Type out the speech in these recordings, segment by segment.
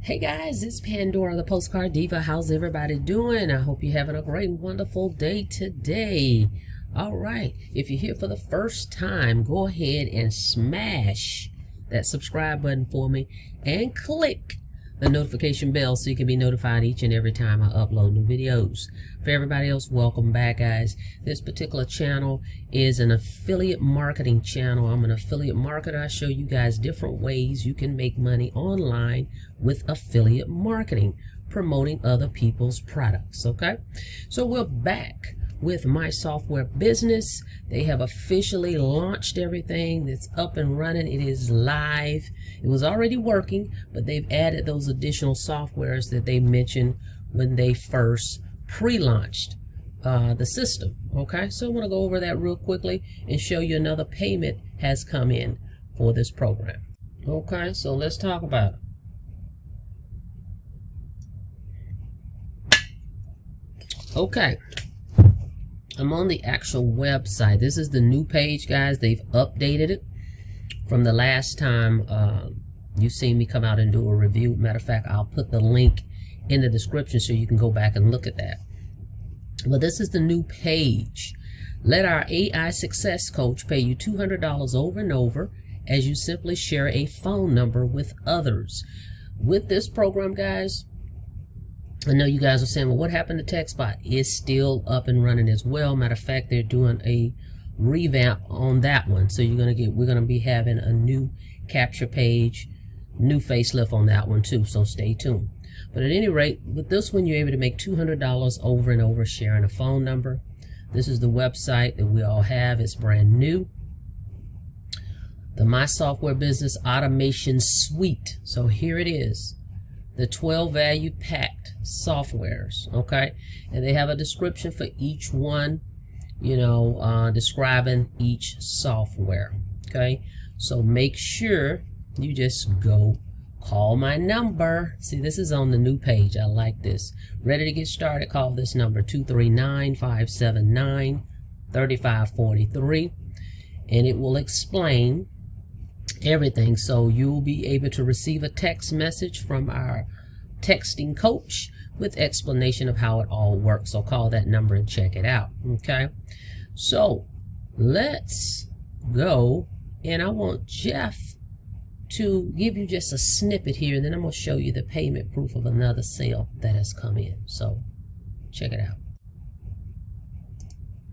Hey guys, it's Pandora, the Postcard Diva. How's everybody doing? I hope you're having a great, wonderful day today. All right, if you're here for the first time, go ahead and smash that subscribe button for me and click the notification bell so you can be notified each and every time I upload new videos. For everybody else, welcome back, guys. This particular channel is an affiliate marketing channel. I'm an affiliate marketer. I show you guys different ways you can make money online with affiliate marketing, promoting other people's products, okay? So we're back with my software business. They have officially launched everything. It's up and running. It is live. It was already working, but they've added those additional softwares that they mentioned when they first pre-launched the system. Okay, so I'm going to go over that real quickly and show you another payment has come in for this program. Okay, so let's talk about it. Okay, I'm on the actual website. This is the new page, guys. They've updated it from the last time you've seen me come out and do a review. Matter of fact, I'll put the link in the description so you can go back and look at that. But this is the new page. Let our AI success coach pay you $200 over and over as you simply share a phone number with others. With this program, guys, I know you guys are saying, well, what happened to TechSpot? It's still up and running as well. Matter of fact, they're doing a revamp on that one. So we're gonna be having a new capture page, new facelift on that one too. So stay tuned. But at any rate, with this one, you're able to make $200 over and over sharing a phone number. This is the website that we all have. It's brand new. The My Software Business Automation Suite. So here it is. The 12 value packed softwares, okay? And they have a description for each one, you know, describing each software, okay? So make sure you just go call my number. See, this is on the new page. I like this. Ready to get started? Call this number, 239-579-3543, and it will explain everything. So you'll be able to receive a text message from our texting coach with explanation of how it all works. So call that number and check it out. Okay, so let's go, and I want Jeff to give you just a snippet here, and then I'm going to show you the payment proof of another sale that has come in. So check it out.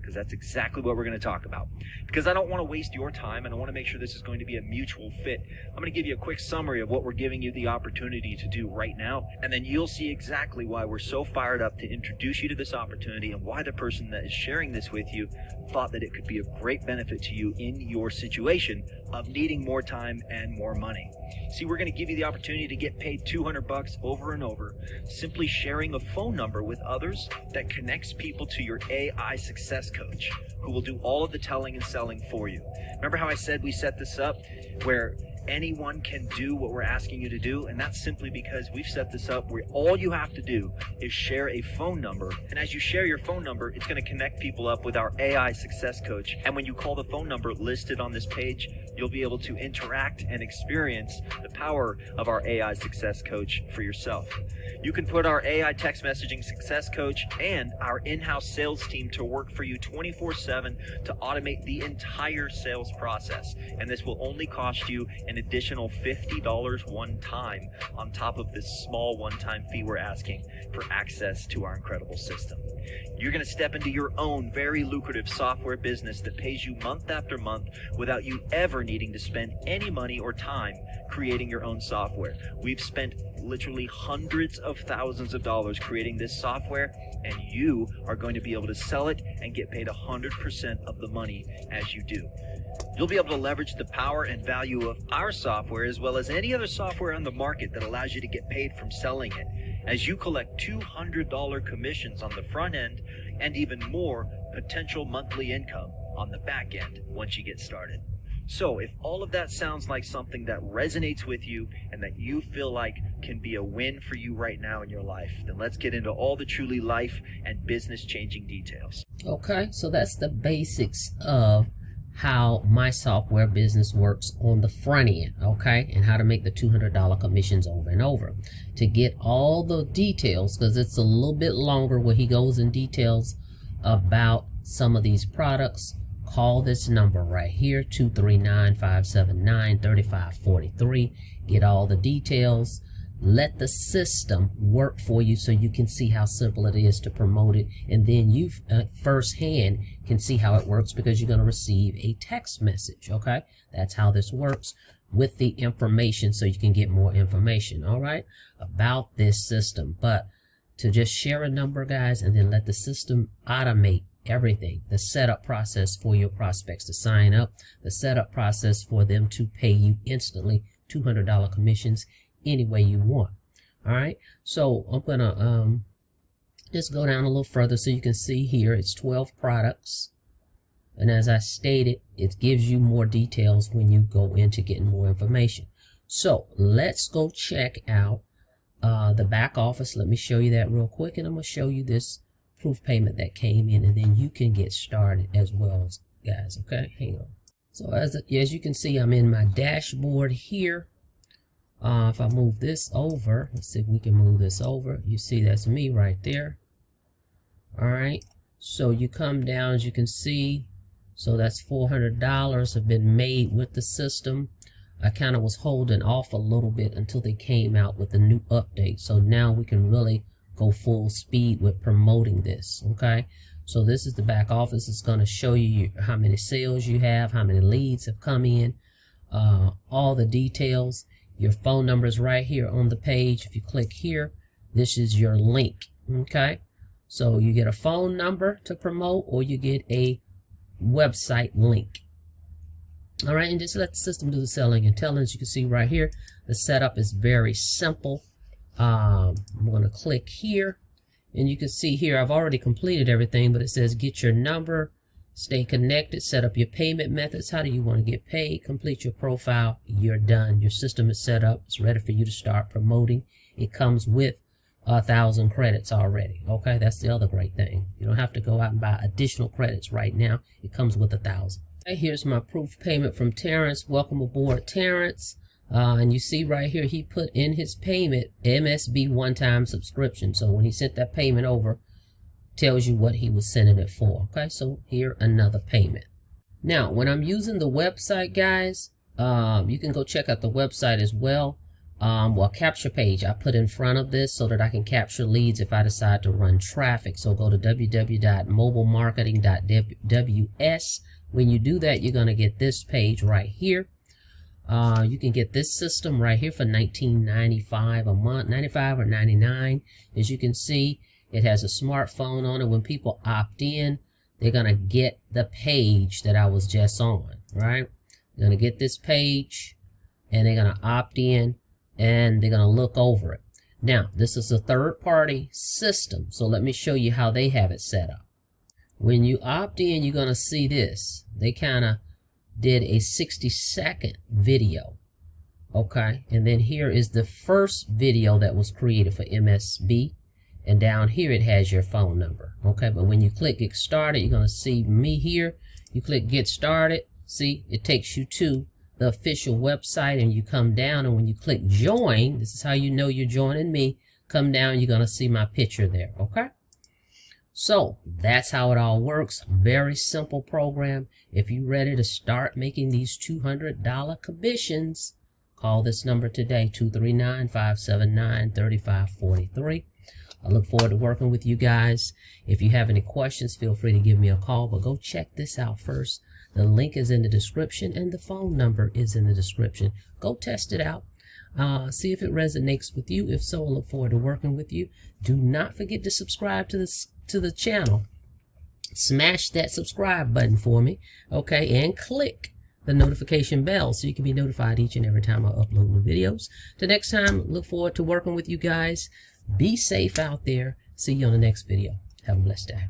Because that's exactly what we're going to talk about. Because I don't want to waste your time, and I want to make sure this is going to be a mutual fit. I'm going to give you a quick summary of what we're giving you the opportunity to do right now, and then you'll see exactly why we're so fired up to introduce you to this opportunity and why the person that is sharing this with you thought that it could be of great benefit to you in your situation of needing more time and more money. See, we're going to give you the opportunity to get paid $200 over and over, simply sharing a phone number with others that connects people to your AI success coach, who will do all of the telling and selling for you. Remember how I said we set this up where anyone can do what we're asking you to do? And that's simply because we've set this up where all you have to do is share a phone number. And as you share your phone number, it's going to connect people up with our AI success coach. And when you call the phone number listed on this page, you'll be able to interact and experience the power of our AI success coach for yourself. You can put our AI text messaging success coach and our in-house sales team to work for you 24/7 to automate the entire sales process. And this will only cost you an additional $50 one time on top of this small one-time fee we're asking for access to our incredible system. You're going to step into your own very lucrative software business that pays you month after month without you ever needing to spend any money or time creating your own software. We've spent literally hundreds of thousands of dollars creating this software, and you are going to be able to sell it and get paid 100% of the money as you do. You'll be able to leverage the power and value of our software as well as any other software on the market that allows you to get paid from selling it, as you collect $200 commissions on the front end and even more potential monthly income on the back end once you get started. So if all of that sounds like something that resonates with you and that you feel like can be a win for you right now in your life, then let's get into all the truly life and business changing details. Okay, so that's the basics of how my software business works on the front end, okay, and how to make the $200 commissions over and over. To get all the details, because it's a little bit longer where he goes in details about some of these products, call this number right here, 239-579-3543. Get all the details. Let the system work for you so you can see how simple it is to promote it, and then you firsthand can see how it works, because you're going to receive a text message. Okay, that's how this works with the information, so you can get more information, all right, about this system. But to just share a number, guys, and then let the system automate everything, the setup process for your prospects to sign up, the setup process for them to pay you instantly $200 commissions any way you want. All right, so I'm gonna just go down a little further so you can see here it's 12 products, and as I stated, it gives you more details when you go into getting more information. So let's go check out the back office. Let me show you that real quick, and I'm gonna show you this proof payment that came in, and then you can get started as well, guys. Okay, hang on. So as you can see, I'm in my dashboard here. If I move this over, let's see if we can move this over. You see that's me right there. All right, so you come down, as you can see, so that's $400 have been made with the system. I kind of was holding off a little bit until they came out with the new update, so now we can really go full speed with promoting this. Okay, so this is the back office. It's going to show you how many sales you have, how many leads have come in, all the details. Your phone number is right here on the page. If you click here, this is your link. Okay, so you get a phone number to promote, or you get a website link. All right, and just let the system do the selling and telling. As you can see right here, the setup is very simple. I'm going to click here, and you can see here I've already completed everything, but it says get your number, stay connected, set up your payment methods. How do you want to get paid? Complete your profile. You're done. Your system is set up. It's ready for you to start promoting. It comes with 1,000 credits already. Okay, that's the other great thing. You don't have to go out and buy additional credits right now. It comes with 1,000. Okay, here's my proof payment from Terrence. Welcome aboard, Terrence. And you see right here, he put in his payment MSB one-time subscription. So when he sent that payment over, tells you what he was sending it for. Okay, so here another payment. Now when I'm using the website, guys, you can go check out the website as well. Well, capture page I put in front of this so that I can capture leads if I decide to run traffic. So go to www.mobilemarketing.ws. When you do that, you're going to get this page right here. You can get this system right here for $19.95 a month, $95 or $99. As you can see, it has a smartphone on it. When people opt in, they're going to get the page that I was just on, right? They're going to get this page, and they're going to opt in, and they're going to look over it. Now, this is a third-party system, so let me show you how they have it set up. When you opt in, you're going to see this. They kind of did a 60-second video, okay? And then here is the first video that was created for MSB. And down here it has your phone number, okay? But when you click get started, you're going to see me here. You click get started. See, it takes you to the official website, and you come down, and when you click join, this is how you know you're joining me. Come down, you're going to see my picture there, okay? So that's how it all works. Very simple program. If you're ready to start making these $200 commissions, call this number today, 239-579-3543. I look forward to working with you guys. If you have any questions, feel free to give me a call, but go check this out first. The link is in the description, and the phone number is in the description. Go test it out. See if it resonates with you. If so, I look forward to working with you. Do not forget to subscribe to the channel. Smash that subscribe button for me, okay, and click the notification bell so you can be notified each and every time I upload new videos. Till next time, look forward to working with you guys. Be safe out there. See you on the next video. Have a blessed day.